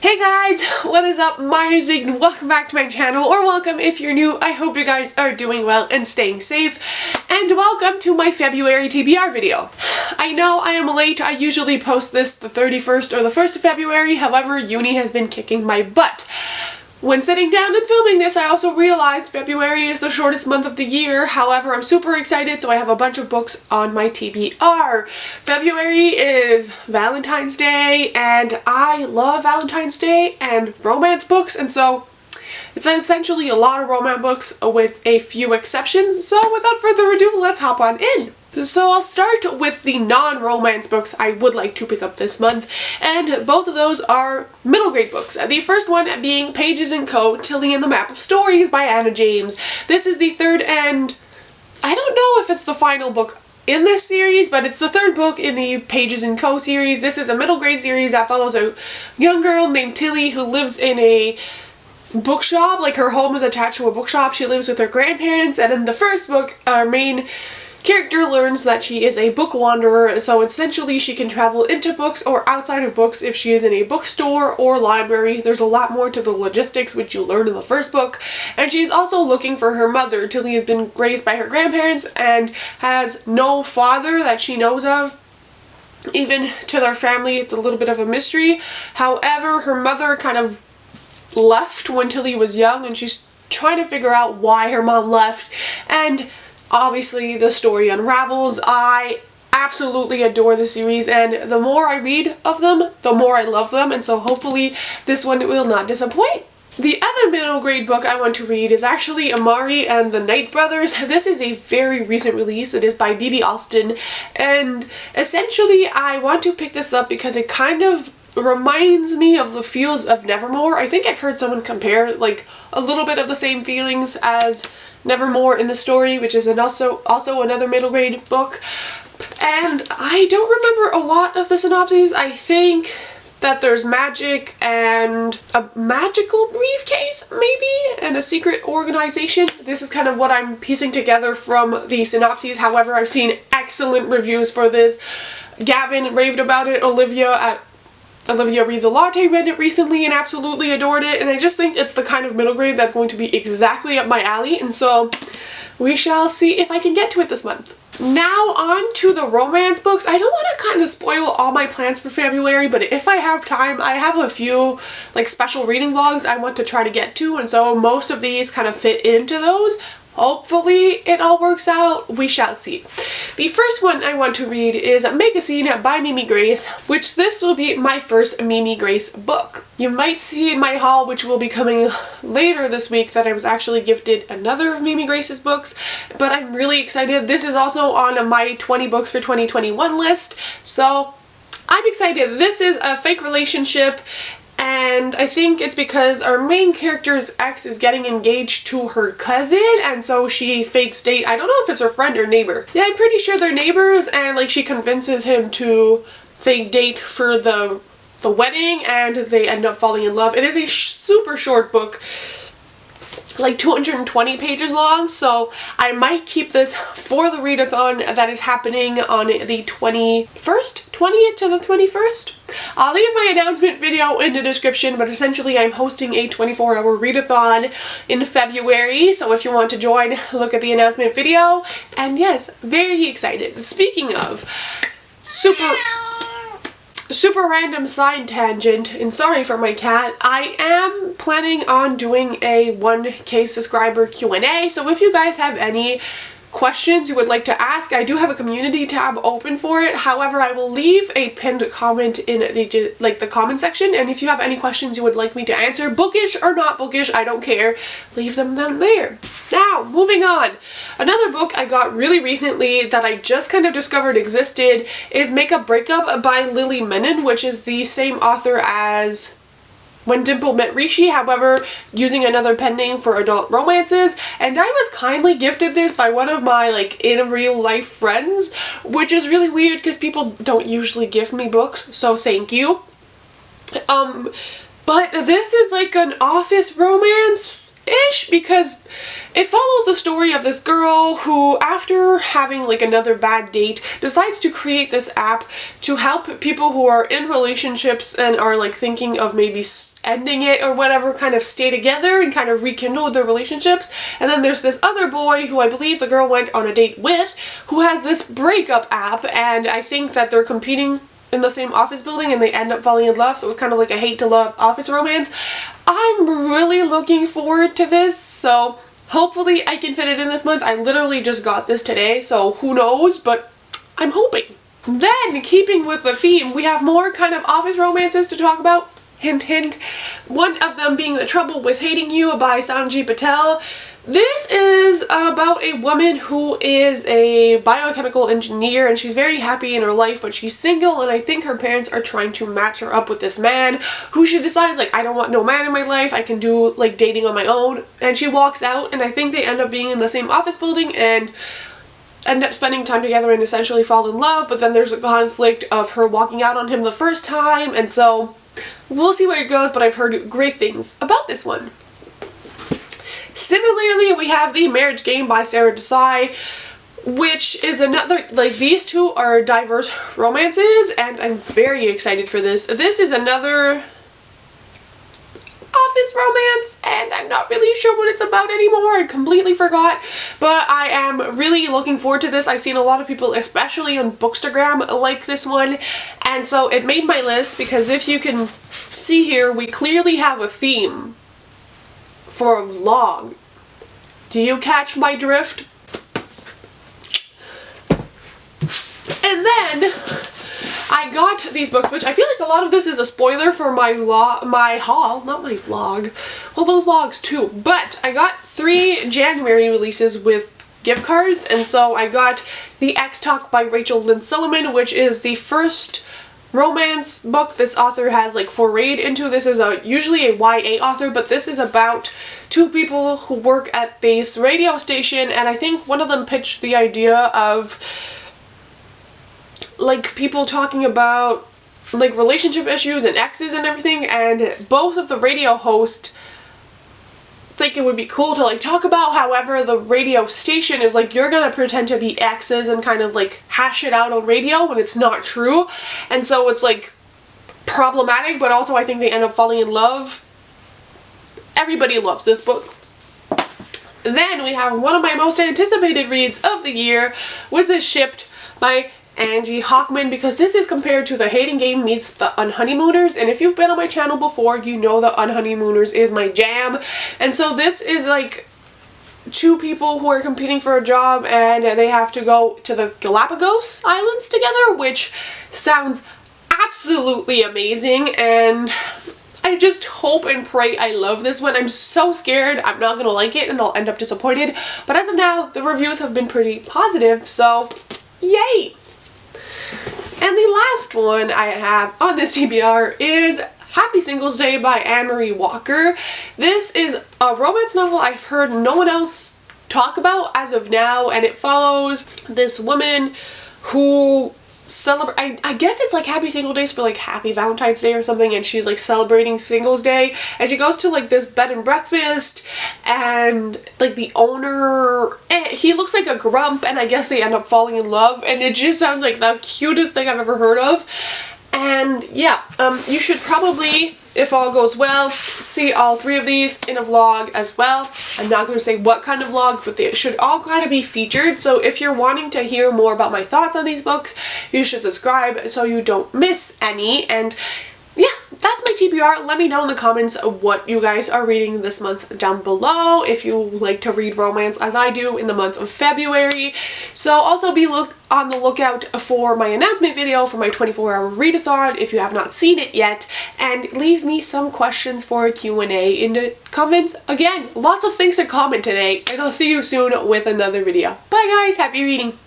Hey guys, what is up? My name is Megan and welcome back to my channel, or welcome if you're new. I hope you guys are doing well and staying safe, and welcome to my February TBR video. I know I am late. I usually post this the 31st or the 1st of February, however, uni has been kicking my butt. When sitting down and filming this, I also realized February is the shortest month of the year. However, I'm super excited, so I have a bunch of books on my TBR. February is Valentine's Day, and I love Valentine's Day and romance books, and so it's essentially a lot of romance books with a few exceptions. So without further ado, let's hop on in. So I'll start with the non-romance books I would like to pick up this month, and both of those are middle grade books. The first one being Paiges and Co, Tilly and the Map of Stories by Anna James. This is the third, and I don't know if it's the final book in this series, but it's the third book in the Paiges and Co series. This is a middle grade series that follows a young girl named Tilly who lives in a bookshop. Like, her home is attached to a bookshop. She lives with her grandparents, and in the first book, our main character learns that she is a book wanderer, so essentially she can travel into books or outside of books if she is in a bookstore or library. There's a lot more to the logistics, which you learn in the first book, and she's also looking for her mother. Tilly has been raised by her grandparents and has no father that she knows of. Even to their family, it's a little bit of a mystery. However, her mother kind of left when Tilly was young, and she's trying to figure out why her mom left, and obviously the story unravels. I absolutely adore the series, and the more I read of them, the more I love them, and so hopefully this one will not disappoint. The other middle grade book I want to read is actually Amari and the Night Brothers. This is a very recent release. It is by B.B. Alston, and essentially I want to pick this up because it kind of reminds me of the feels of Nevermore. I think I've heard someone compare like a little bit of the same feelings as Nevermore in the story, which is also another middle grade book. And I don't remember a lot of the synopses. I think that there's magic and a magical briefcase maybe and a secret organization. This is kind of what I'm piecing together from the synopses. However, I've seen excellent reviews for this. Gavin raved about it. Olivia Reads a Latte read it recently and absolutely adored it, and I just think it's the kind of middle grade that's going to be exactly up my alley, and so we shall see if I can get to it this month. Now on to the romance books. I don't want to kind of spoil all my plans for February, but if I have time, I have a few like special reading vlogs I want to try to get to, and so most of these kind of fit into those. Hopefully it all works out. We shall see. The first one I want to read is Make a Scene by Mimi Grace, which this will be my first Mimi Grace book. You might see in my haul, which will be coming later this week, that I was actually gifted another of Mimi Grace's books, but I'm really excited. This is also on my 20 books for 2021 list, so I'm excited. This is a fake relationship, and I think it's because our main character's ex is getting engaged to her cousin, and so she fakes date. I don't know if it's her friend or neighbor. Yeah, I'm pretty sure they're neighbors, and like she convinces him to fake date for the wedding, and they end up falling in love. It is a super short book, like 220 pages long, so I might keep this for the readathon that is happening on the 20th to the 21st. I'll leave my announcement video in the description, but essentially I'm hosting a 24-hour readathon in February, so if you want to join, look at the announcement video. And yes, very excited. Speaking of super random side tangent, and sorry for my cat, I am planning on doing a 1K subscriber Q&A, so if you guys have any questions you would like to ask, I do have a community tab open for it. However, I will leave a pinned comment in the comment section, and if you have any questions you would like me to answer, bookish or not bookish, I don't care, leave them down there. Now, moving on. Another book I got really recently that I just kind of discovered existed is Make a Breakup by Lily Menon, which is the same author as When Dimple Met Rishi, however, using another pen name for adult romances, and I was kindly gifted this by one of my, like, in real life friends, which is really weird because people don't usually gift me books, so thank you. But this is like an office romance-ish because it follows the story of this girl who, after having like another bad date, decides to create this app to help people who are in relationships and are like thinking of maybe ending it or whatever kind of stay together and kind of rekindle their relationships. And then there's this other boy who I believe the girl went on a date with who has this breakup app, and I think that they're competing in the same office building and they end up falling in love, so it's kind of like a hate to love office romance. I'm really looking forward to this, so hopefully I can fit it in this month. I literally just got this today, so who knows, but I'm hoping. Then, keeping with the theme, we have more kind of office romances to talk about. Hint, hint. One of them being The Trouble with Hating You by Sanjay Patel. This is about a woman who is a biochemical engineer and she's very happy in her life, but she's single, and I think her parents are trying to match her up with this man who she decides, like, I don't want no man in my life, I can do like dating on my own. And she walks out, and I think they end up being in the same office building and end up spending time together and essentially fall in love, but then there's a conflict of her walking out on him the first time, and so we'll see where it goes, but I've heard great things about this one. Similarly, we have The Marriage Game by Sarah Desai, which is another, like, these two are diverse romances, and I'm very excited for this. This is another office romance, and I'm not really sure what it's about anymore. I completely forgot, but I am really looking forward to this. I've seen a lot of people, especially on Bookstagram, like this one, and so it made my list because if you can see here, we clearly have a theme for a vlog. Do you catch my drift? And then I got these books, which I feel like a lot of this is a spoiler for my haul, not my vlog. Well, those vlogs too. But I got 3 January releases with gift cards, and so I got The X Talk by Rachel Lynn Silliman, which is the first romance book this author has like forayed into. This is usually a YA author, but this is about 2 people who work at this radio station, and I think one of them pitched the idea of like people talking about like relationship issues and exes and everything, and both of the radio hosts think it would be cool to like talk about. However, the radio station is like, you're gonna pretend to be exes and kind of like hash it out on radio when it's not true, and so it's like problematic, but also I think they end up falling in love. Everybody loves this book. Then we have one of my most anticipated reads of the year, with Is Shipped by Angie Hockman, because this is compared to The Hating Game meets The Unhoneymooners, and if you've been on my channel before, you know The Unhoneymooners is my jam. And so this is like 2 people who are competing for a job and they have to go to the Galapagos Islands together, which sounds absolutely amazing, and I just hope and pray I love this one. I'm so scared I'm not gonna like it and I'll end up disappointed, but as of now the reviews have been pretty positive, so yay! And the last one I have on this TBR is Happy Singles Day by Amari Walker. This is a romance novel I've heard no one else talk about as of now, and it follows this woman who I guess it's like Happy Single Days for like Happy Valentine's Day or something, and she's like celebrating Singles Day, and she goes to like this bed and breakfast, and like the owner, he looks like a grump, and I guess they end up falling in love, and it just sounds like the cutest thing I've ever heard of. And yeah, you should probably, if all goes well, see all 3 of these in a vlog as well. I'm not going to say what kind of vlog, but they should all kind of be featured. So if you're wanting to hear more about my thoughts on these books, you should subscribe so you don't miss any. And yeah, that's my TBR. Let me know in the comments what you guys are reading this month down below, if you like to read romance as I do in the month of February. So also be on the lookout for my announcement video for my 24-hour readathon if you have not seen it yet, and leave me some questions for a Q&A in the comments. Again, lots of things to comment today, and I'll see you soon with another video. Bye guys, happy reading!